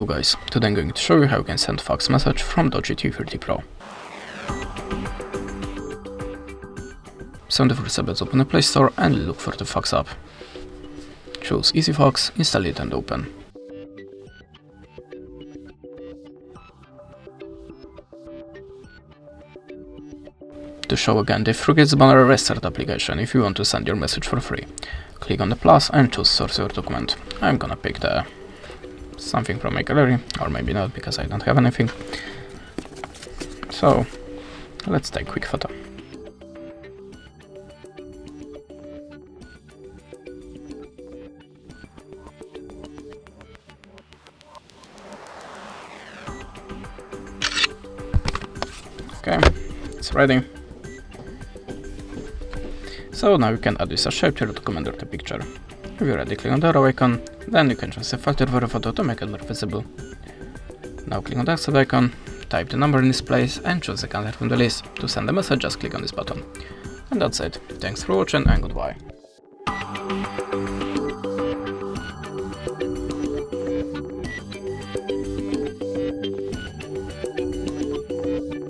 Hello guys, today I'm going to show you how you can send fax message from DOOGEE T30 Pro. So in the first step, let's open the Play Store and look for the fax app. Choose Easy Fax, install it and open. To show again the Frugates banner, restart application if you want to send your message for free. Click on the plus and choose source your document. I'm gonna pick the something from my gallery, or maybe not because I don't have anything. So let's take a quick photo. Okay, it's ready. So now you can add this shape to your document or the picture. If you're ready, click on the arrow icon, then you can choose a filter for the photo to make it more visible. Now click on the accept icon, type the number in this place and choose the contact from the list. To send a message, just click on this button. And that's it. Thanks for watching and goodbye.